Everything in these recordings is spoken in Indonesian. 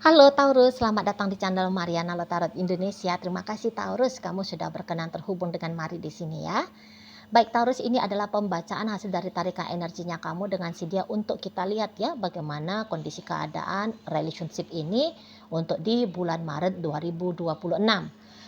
Halo Taurus, selamat datang di channel Mariana Lotarot Indonesia. Terima kasih Taurus, kamu sudah berkenan terhubung dengan Mari di sini ya. Baik Taurus, ini adalah pembacaan hasil dari tarikan energinya kamu dengan si dia untuk kita lihat ya bagaimana kondisi keadaan relationship ini untuk di bulan Maret 2026.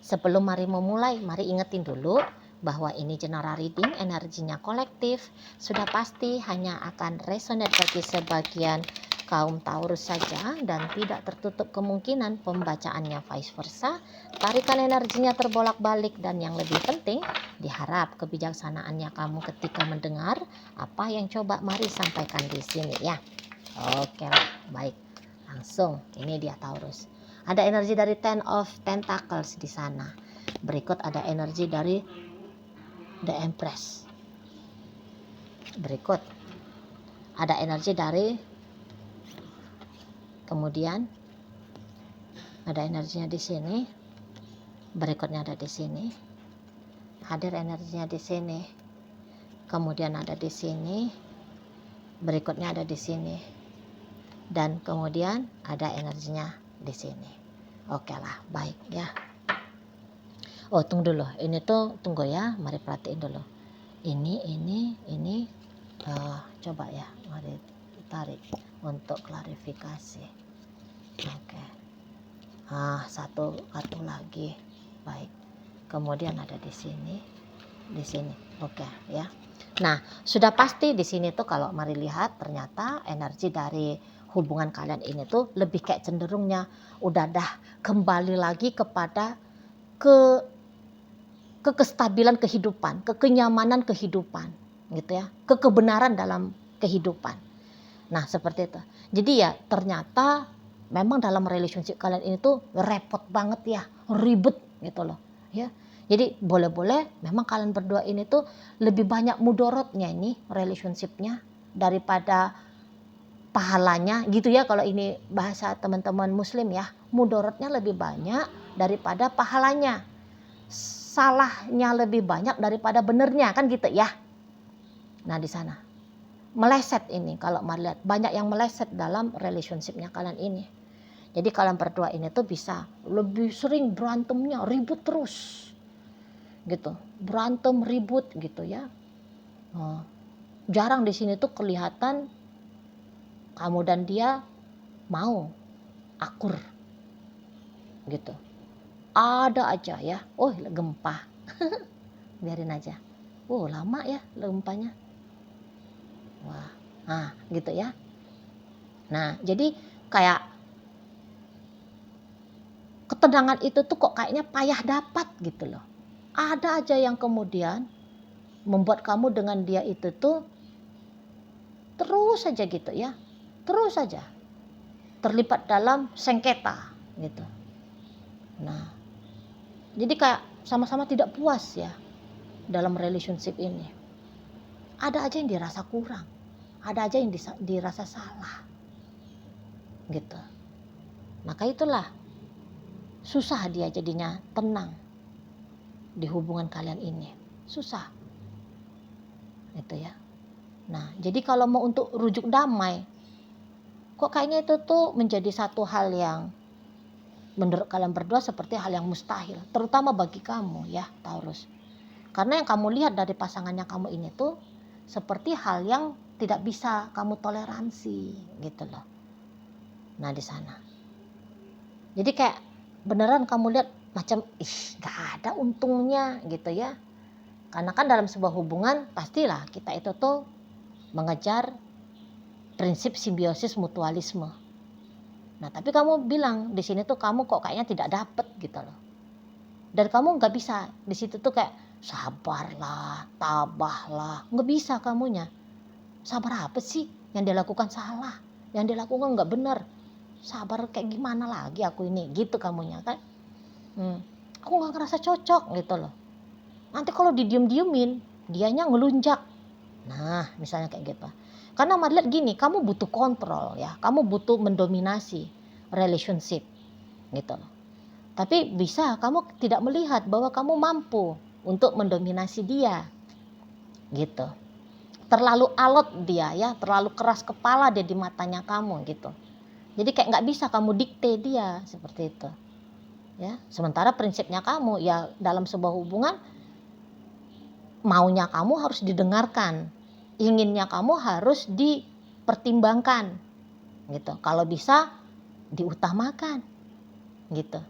Sebelum Mari memulai, Mari ingetin dulu bahwa ini general reading, energinya kolektif, sudah pasti hanya akan resonate bagi sebagian kaum Taurus saja dan tidak tertutup kemungkinan pembacaannya vice versa. Tarikan energinya terbolak-balik dan yang lebih penting diharap kebijaksanaannya kamu ketika mendengar apa yang coba Mari sampaikan di sini ya. Oke, baik. Langsung ini dia Taurus. Ada energi dari Ten of Pentacles di sana. Berikut ada energi dari The Empress. Berikut ada energi dari kemudian ada energinya di sini, berikutnya ada di sini, hadir energinya di sini, kemudian ada di sini, berikutnya ada di sini, dan kemudian ada energinya di sini. Oke lah, baik ya. Oh tunggu dulu, ini tuh tunggu ya, mari perhatiin dulu. Ini, coba ya, mari tarik untuk klarifikasi. Oke. Satu kartu lagi. Baik. Kemudian ada di sini. Di sini. Oke ya. Nah, sudah pasti di sini tuh kalau mari lihat ternyata energi dari hubungan kalian ini tuh lebih kayak cenderungnya udah kembali lagi kepada kestabilan kehidupan, kenyamanan kehidupan gitu ya. Kebenaran dalam kehidupan. Nah, seperti itu. Jadi ya ternyata memang dalam relationship kalian ini tuh repot banget ya, ribet gitu loh ya. Jadi boleh-boleh memang kalian berdua ini tuh lebih banyak mudorotnya ini relationshipnya daripada pahalanya gitu ya. Kalau ini bahasa teman-teman muslim ya, mudorotnya lebih banyak daripada pahalanya, salahnya lebih banyak daripada benernya kan gitu ya. Nah di sana meleset ini, kalau melihat banyak yang meleset dalam relationshipnya kalian ini. Jadi kalian berdua ini tuh bisa lebih sering berantemnya, ribut terus gitu, berantem ribut gitu ya. Jarang di sini tuh kelihatan kamu dan dia mau akur gitu. Ada aja ya, gempa biarin aja. Lama ya gempanya. Wah, gitu ya. Nah jadi kayak ketenangan itu tuh kok kayaknya payah dapat gitu loh. Ada aja yang kemudian membuat kamu dengan dia itu tuh terus saja gitu ya. Terus saja terlibat dalam sengketa gitu. Nah, jadi kayak sama-sama tidak puas ya dalam relationship ini. Ada aja yang dirasa kurang, ada aja yang dirasa salah gitu. Maka itulah susah dia jadinya tenang di hubungan kalian ini. Susah. Gitu ya. Nah, jadi kalau mau untuk rujuk damai, kok kayaknya itu tuh menjadi satu hal yang menurut kalian berdua seperti hal yang mustahil, terutama bagi kamu ya, Taurus. Karena yang kamu lihat dari pasangannya kamu ini tuh seperti hal yang tidak bisa kamu toleransi gitu loh. Nah, di sana. Jadi kayak beneran kamu lihat macam gak ada untungnya gitu ya. Karena kan dalam sebuah hubungan pastilah kita itu tuh mengejar prinsip simbiosis mutualisme. Nah, tapi kamu bilang di sini tuh kamu kok kayaknya tidak dapet gitu loh. Dan kamu nggak bisa di situ tuh kayak sabarlah, tabahlah, nggak bisa kamunya. Sabar apa sih? Yang dilakukan salah, yang dilakukan nggak benar. Sabar kayak gimana lagi aku ini, gitu kamunya kan? Aku nggak ngerasa cocok gitu loh. Nanti kalau didiem-diemin, dianya ngelunjak. Nah, misalnya kayak gitu. Karena melihat gini, kamu butuh kontrol ya, kamu butuh mendominasi relationship gitu loh. Tapi bisa kamu tidak melihat bahwa kamu mampu untuk mendominasi dia gitu. Terlalu alot dia ya, terlalu keras kepala dia di matanya kamu gitu. Jadi kayak nggak bisa kamu dikte dia seperti itu. Ya, sementara prinsipnya kamu ya dalam sebuah hubungan, maunya kamu harus didengarkan, inginnya kamu harus dipertimbangkan, gitu. Kalau bisa diutamakan, gitu.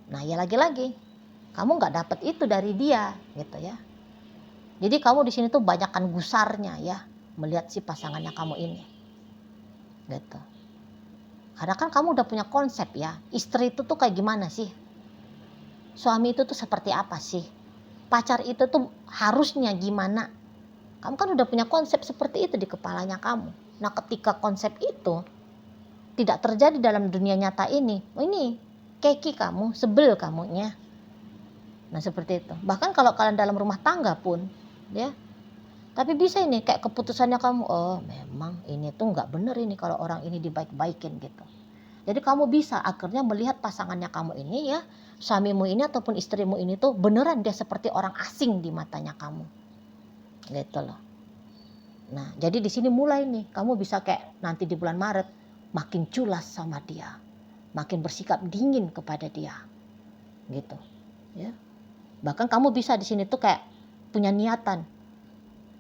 Nah ya lagi-lagi, kamu nggak dapat itu dari dia, gitu ya. Jadi kamu di sini tuh banyakkan gusarnya ya, melihat si pasangannya kamu ini, gitu. Karena kan kamu udah punya konsep ya, istri itu tuh kayak gimana sih, suami itu tuh seperti apa sih, pacar itu tuh harusnya gimana. Kamu kan udah punya konsep seperti itu di kepalanya kamu. Nah ketika konsep itu tidak terjadi dalam dunia nyata ini keki kamu, sebel kamunya. Nah seperti itu. Bahkan kalau kalian dalam rumah tangga pun, ya. Tapi bisa ini kayak keputusannya kamu, oh memang ini tuh nggak bener ini kalau orang ini dibaik-baikin gitu. Jadi kamu bisa akhirnya melihat pasangannya kamu ini ya, suamimu ini ataupun istrimu ini tuh beneran dia seperti orang asing di matanya kamu. Gitu loh. Nah jadi di sini mulai nih, kamu bisa kayak nanti di bulan Maret makin culas sama dia, makin bersikap dingin kepada dia. Gitu. Ya. Bahkan kamu bisa di sini tuh kayak punya niatan,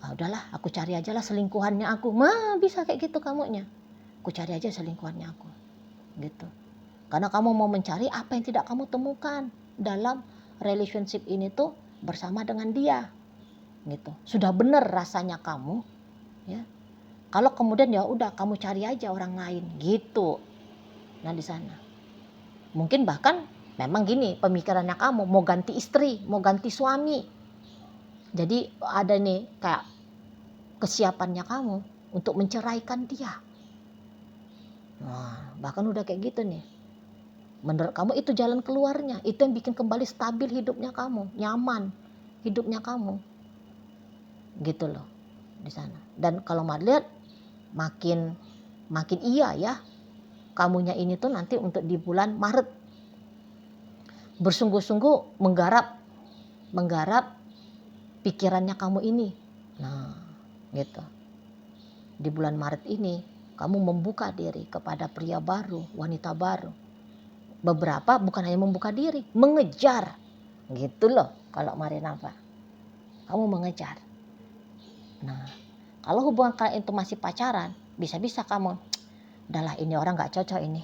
udahlah aku cari aja lah selingkuhannya aku. Bisa kayak gitu kamunya. Aku cari aja selingkuhannya aku. Gitu. Karena kamu mau mencari apa yang tidak kamu temukan dalam relationship ini tuh bersama dengan dia. Gitu. Sudah benar rasanya kamu, ya. Kalau kemudian ya udah kamu cari aja orang lain gitu. Nah di sana. Mungkin bahkan memang gini pemikirannya kamu mau ganti istri, mau ganti suami. Jadi ada nih kayak kesiapannya kamu untuk menceraikan dia. Nah, bahkan udah kayak gitu nih. Menurut kamu itu jalan keluarnya, itu yang bikin kembali stabil hidupnya kamu, nyaman hidupnya kamu. Gitu loh di sana. Dan kalau melihat makin iya ya kamunya ini tuh nanti untuk di bulan Maret bersungguh-sungguh menggarap pikirannya kamu ini. Nah, gitu. Di bulan Maret ini kamu membuka diri kepada pria baru, wanita baru. Beberapa bukan hanya membuka diri, mengejar. Gitu loh kalau Marinava. Kamu mengejar. Nah, kalau hubungan kalian itu masih pacaran, bisa-bisa kamu, udahlah ini orang gak cocok ini.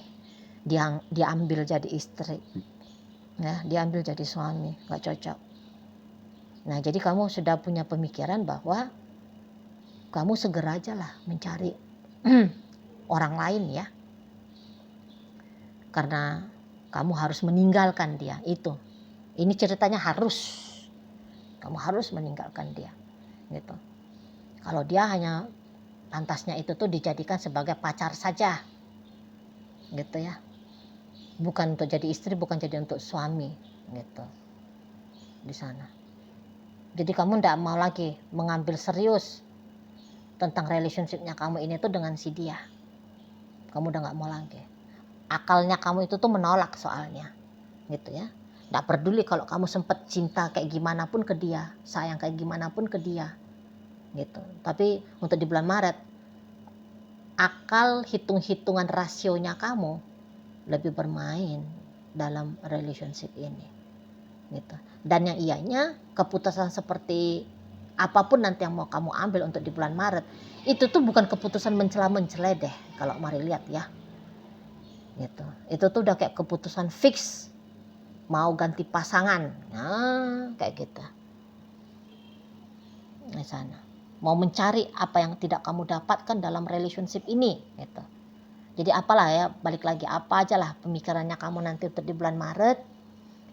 Dia ambil jadi istri. Ya, dia ambil jadi suami, gak cocok. Nah, jadi kamu sudah punya pemikiran bahwa kamu segera aja lah mencari orang lain ya. Karena kamu harus meninggalkan dia itu. Ini ceritanya harus. Kamu harus meninggalkan dia. Gitu. Kalau dia hanya pantasnya itu tuh dijadikan sebagai pacar saja. Gitu ya. Bukan untuk jadi istri, bukan jadi untuk suami gitu. Di sana. Jadi kamu enggak mau lagi mengambil serius tentang relationship-nya kamu ini tuh dengan si dia. Kamu udah enggak mau lagi. Akalnya kamu itu tuh menolak soalnya. Gitu ya. Enggak peduli kalau kamu sempat cinta kayak gimana pun ke dia, sayang kayak gimana pun ke dia. Gitu. Tapi untuk di bulan Maret akal hitung-hitungan rasionya kamu lebih bermain dalam relationship ini. Gitu. Dan yang ianya keputusan seperti apapun nanti yang mau kamu ambil untuk di bulan Maret, itu tuh bukan keputusan mencela-mencela deh kalau mari lihat ya. Gitu. Itu tuh udah kayak keputusan fix mau ganti pasangan. Nah, kayak gitu. Di sana. Mau mencari apa yang tidak kamu dapatkan dalam relationship ini gitu. Jadi apalah ya, balik lagi apa aja lah pemikirannya kamu nanti untuk di bulan Maret.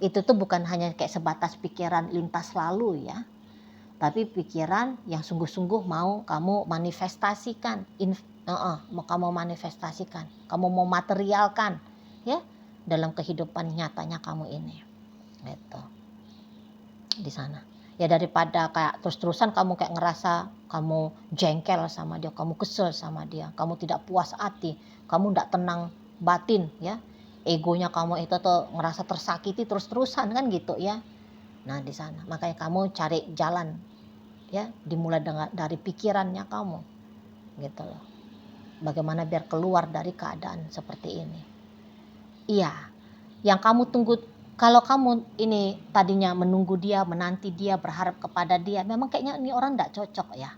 Itu tuh bukan hanya kayak sebatas pikiran lintas lalu ya. Tapi pikiran yang sungguh-sungguh mau kamu manifestasikan. Mau kamu manifestasikan. Kamu mau materialkan ya dalam kehidupan nyatanya kamu ini. Gitu. Di sana. Ya daripada kayak terus-terusan kamu kayak ngerasa kamu jengkel sama dia, kamu kesel sama dia, kamu tidak puas hati, kamu tidak tenang batin ya, egonya kamu itu tuh ngerasa tersakiti terus-terusan kan gitu ya. Nah di sana makanya kamu cari jalan ya, dimulai dari pikirannya kamu gitu loh. Bagaimana biar keluar dari keadaan seperti ini. Iya, yang kamu tunggu, kalau kamu ini tadinya menunggu dia, menanti dia, berharap kepada dia, memang kayaknya ini orang tidak cocok ya.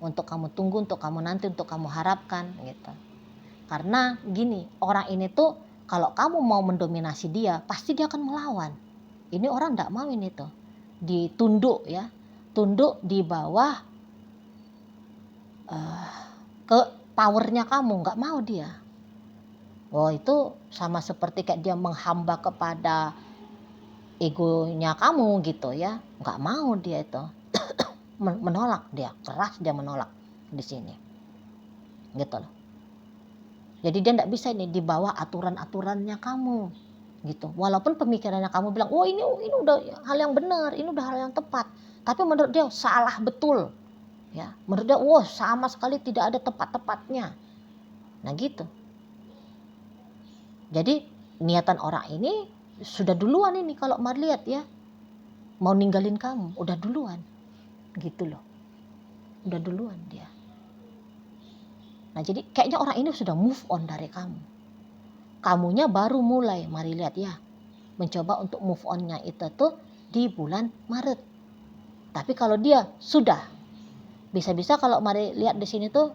Untuk kamu tunggu, untuk kamu nanti, untuk kamu harapkan gitu. Karena gini, orang ini tuh kalau kamu mau mendominasi dia, pasti dia akan melawan. Ini orang tidak mau ini tuh. Ditunduk ya. Tunduk di bawah ke powernya kamu, nggak mau dia. Oh itu sama seperti kayak dia menghamba kepada egonya kamu gitu ya, nggak mau dia itu. Menolak dia, keras dia menolak di sini gitu loh. Jadi dia nggak bisa ini di bawah aturan-aturannya kamu gitu. Walaupun pemikirannya kamu bilang, oh ini udah hal yang benar, ini udah hal yang tepat, tapi menurut dia salah betul ya. Menurut dia wah sama sekali tidak ada tepat-tepatnya. Nah gitu. Jadi niatan orang ini sudah duluan ini kalau mau lihat ya, mau ninggalin kamu udah duluan gitu loh, udah duluan dia. Nah jadi kayaknya orang ini sudah move on dari kamu, kamunya baru mulai. Mari lihat ya, mencoba untuk move onnya itu tuh di bulan Maret. Tapi kalau dia sudah bisa-bisa, kalau mari lihat di sini tuh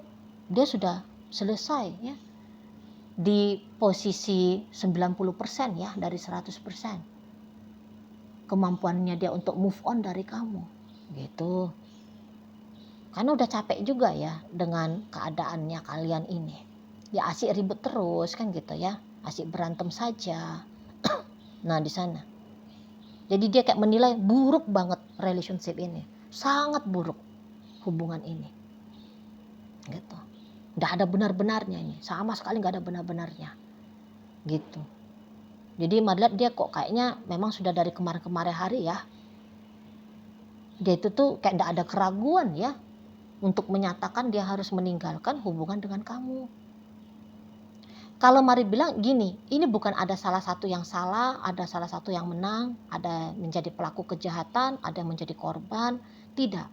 dia sudah selesai ya di posisi 90% ya dari 100% kemampuannya dia untuk move on dari kamu gitu. Karena udah capek juga ya dengan keadaannya kalian ini. Ya asik ribut terus kan gitu ya, asik berantem saja. Nah di sana. Jadi dia kayak menilai buruk banget relationship ini, sangat buruk hubungan ini. Gitu. Nggak ada benar-benarnya ini, sama sekali nggak ada benar-benarnya. Gitu. Jadi melihat dia kok kayaknya memang sudah dari kemarin-kemarin hari ya. Dia itu tuh kayak nggak ada keraguan ya untuk menyatakan dia harus meninggalkan hubungan dengan kamu. Kalau mari bilang gini, ini bukan ada salah satu yang salah, ada salah satu yang menang, ada menjadi pelaku kejahatan, ada yang menjadi korban, tidak.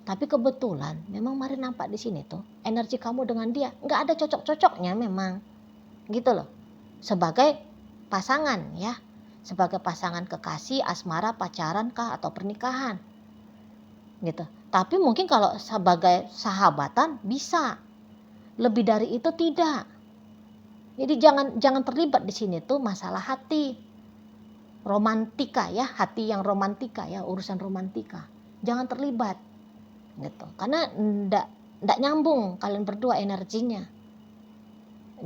Tapi kebetulan memang mari nampak di sini tuh energi kamu dengan dia nggak ada cocok-cocoknya memang, gitu loh. Sebagai pasangan ya, sebagai pasangan kekasih, asmara, pacaran kah atau pernikahan, gitu. Tapi mungkin kalau sebagai sahabatan bisa, lebih dari itu tidak. Jadi jangan terlibat di sini tuh masalah hati romantika ya, hati yang romantika ya, urusan romantika. Jangan terlibat gitu. Karena ndak nyambung kalian berdua energinya.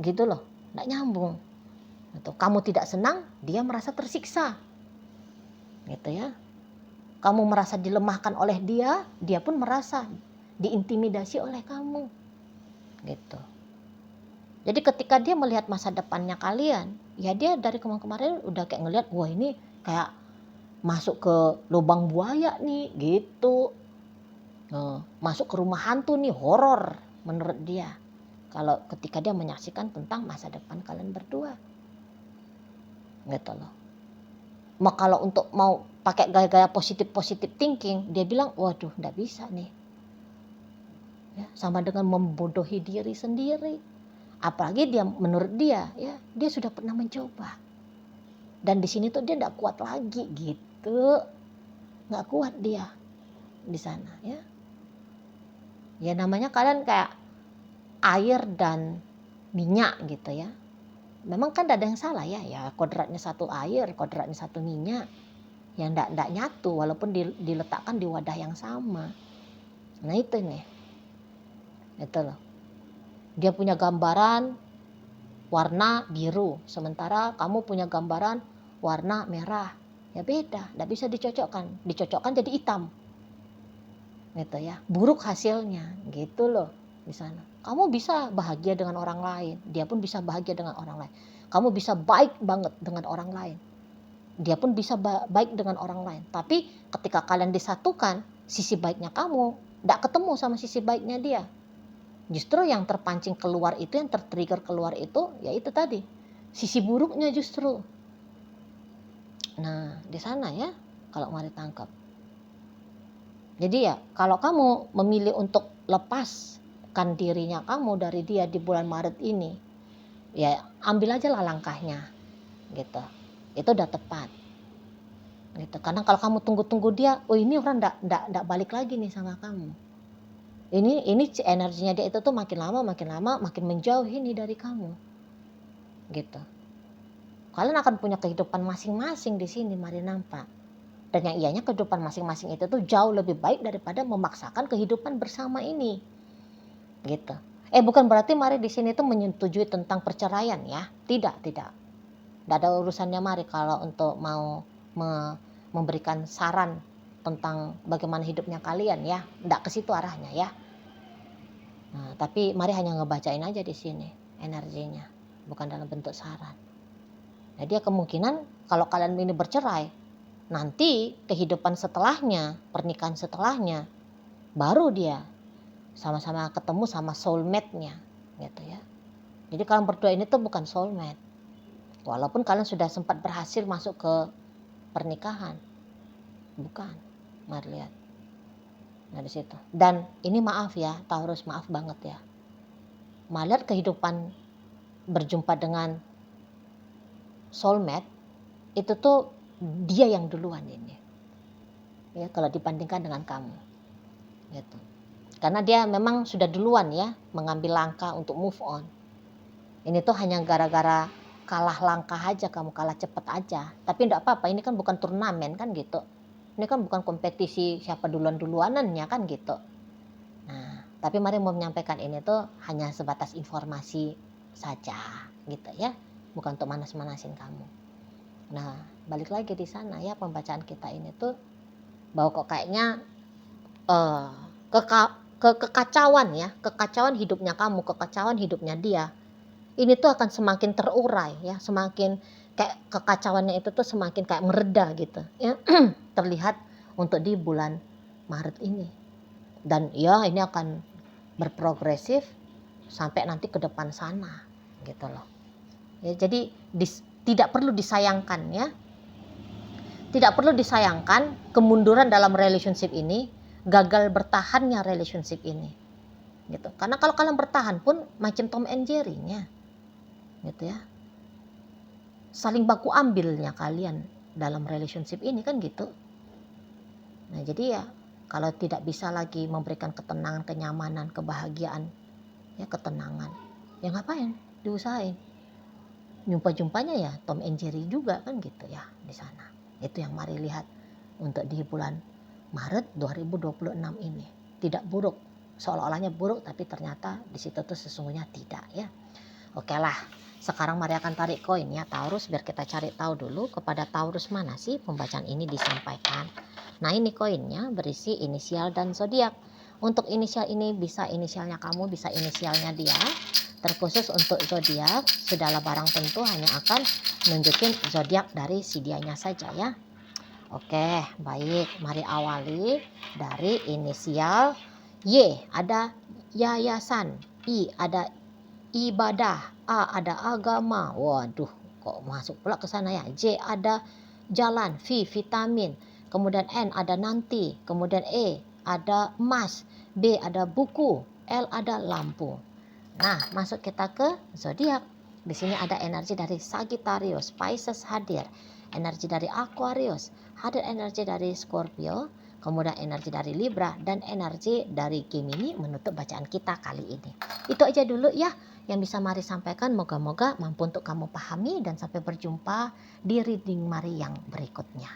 Gitu loh, ndak nyambung. Gitu. Kamu tidak senang, dia merasa tersiksa. Gitu ya. Kamu merasa dilemahkan oleh dia, dia pun merasa diintimidasi oleh kamu. Gitu. Jadi ketika dia melihat masa depannya kalian, ya dia dari kemarin udah kayak ngelihat, wah ini kayak masuk ke lubang buaya nih gitu. Masuk ke rumah hantu nih, horor menurut dia. Kalau ketika dia menyaksikan tentang masa depan kalian berdua. Gitu loh. Kalau untuk mau pakai gaya-gaya positif thinking, dia bilang, waduh enggak bisa nih. Ya, sama dengan membodohi diri sendiri. Apalagi dia menurut dia ya, dia sudah pernah mencoba. Dan di sini tuh dia enggak kuat lagi gitu. Enggak kuat dia di sana ya. Ya namanya kalian kayak air dan minyak gitu ya. Memang kan tidak ada yang salah ya, ya kodratnya satu air, kodratnya satu minyak. Ya enggak nyatu walaupun diletakkan di wadah yang sama. Nah itu nih. Itu loh. Dia punya gambaran warna biru, sementara kamu punya gambaran warna merah. Ya beda, enggak bisa dicocokkan. Dicocokkan jadi hitam. Gitu ya. Buruk hasilnya, gitu loh di sana. Kamu bisa bahagia dengan orang lain, dia pun bisa bahagia dengan orang lain. Kamu bisa baik banget dengan orang lain, dia pun bisa baik dengan orang lain. Tapi ketika kalian disatukan, sisi baiknya kamu tidak ketemu sama sisi baiknya dia. Justru yang terpancing keluar itu, yang tertrigger keluar itu, ya itu tadi, sisi buruknya justru. Nah di sana ya, kalau mari tangkap. Jadi ya kalau kamu memilih untuk lepas menjauhkan dirinya kamu dari dia di bulan Maret ini, ya ambil aja lah langkahnya gitu. Itu udah tepat gitu. Karena kalau kamu tunggu-tunggu dia, oh ini orang ndak balik lagi nih sama kamu. Ini energinya dia itu tuh makin lama makin menjauh ini dari kamu. Gitu. Kalian akan punya kehidupan masing-masing di sini, mari nampak. Dan yang ianya kehidupan masing-masing itu tuh jauh lebih baik daripada memaksakan kehidupan bersama ini. Gitu. Bukan berarti mari di sini tuh menyetujui tentang perceraian ya. Tidak. Tidak ada urusannya mari kalau untuk mau memberikan saran tentang bagaimana hidupnya kalian ya. Tidak ke situ arahnya ya. Nah, tapi mari hanya ngebacain aja di sini energinya, bukan dalam bentuk saran. Jadi ya kemungkinan kalau kalian ini bercerai, nanti kehidupan setelahnya, pernikahan setelahnya, baru dia sama-sama ketemu sama soulmate-nya gitu ya. Jadi kalian berdua ini tuh bukan soulmate. Walaupun kalian sudah sempat berhasil masuk ke pernikahan. Bukan. Mari lihat. Nah di situ. Dan ini maaf ya, Taurus, maaf banget ya. Melihat kehidupan berjumpa dengan soulmate itu tuh dia yang duluan ini. Ya, kalau dibandingkan dengan kamu. Gitu. Karena dia memang sudah duluan ya mengambil langkah untuk move on. Ini tuh hanya gara-gara kalah langkah aja, kamu kalah cepet aja. Tapi enggak apa-apa, ini kan bukan turnamen kan gitu. Ini kan bukan kompetisi siapa duluan-duluanannya kan gitu. Nah, tapi mari mau menyampaikan ini tuh hanya sebatas informasi saja gitu ya. Bukan untuk manas-manasin kamu. Nah, balik lagi di sana ya pembacaan kita ini tuh bahwa kok kayaknya kekacauan hidupnya kamu, kekacauan hidupnya dia, ini tuh akan semakin terurai ya, semakin kayak kekacauannya itu tuh semakin kayak mereda gitu ya. Terlihat untuk di bulan Maret ini. Dan ya ini akan berprogresif sampai nanti ke depan sana gitu loh. Ya, jadi tidak perlu disayangkan ya. Tidak perlu disayangkan kemunduran dalam relationship ini, gagal bertahannya relationship ini. Gitu. Karena kalau kalian bertahan pun macam Tom and Jerry-nya. Gitu ya. Saling baku ambilnya kalian dalam relationship ini kan gitu. Nah, jadi ya kalau tidak bisa lagi memberikan ketenangan, kenyamanan, kebahagiaan, ya ketenangan. Ya ngapain? Diusahain. Jumpa-jumpanya ya Tom and Jerry juga kan gitu ya di sana. Itu yang mari lihat untuk di bulan Maret 2026 ini. Tidak buruk, seolah-olahnya buruk tapi ternyata di situ tuh sesungguhnya tidak ya. Oke lah, sekarang mari akan tarik koin ya Taurus, biar kita cari tahu dulu kepada Taurus mana sih pembacaan ini disampaikan. Nah ini koinnya berisi inisial dan zodiak. Untuk inisial ini bisa inisialnya kamu, bisa inisialnya dia. Terkhusus untuk zodiak, sudahlah barang tentu hanya akan nunjukin zodiak dari si dianya saja ya. Oke, baik. Mari awali dari inisial Y, ada yayasan. I, ada ibadah. A, ada agama. Waduh, kok masuk pula ke sana ya. J, ada jalan. V, vitamin. Kemudian N, ada nanti. Kemudian E, ada emas. B, ada buku. L, ada lampu. Nah, masuk kita ke zodiak. Di sini ada energi dari Sagittarius, Pisces hadir, energi dari Aquarius, hadir energi dari Scorpio, kemudian energi dari Libra, dan energi dari Gemini menutup bacaan kita kali ini. Itu aja dulu ya yang bisa mari sampaikan. Moga-moga mampu untuk kamu pahami dan sampai berjumpa di reading mari yang berikutnya.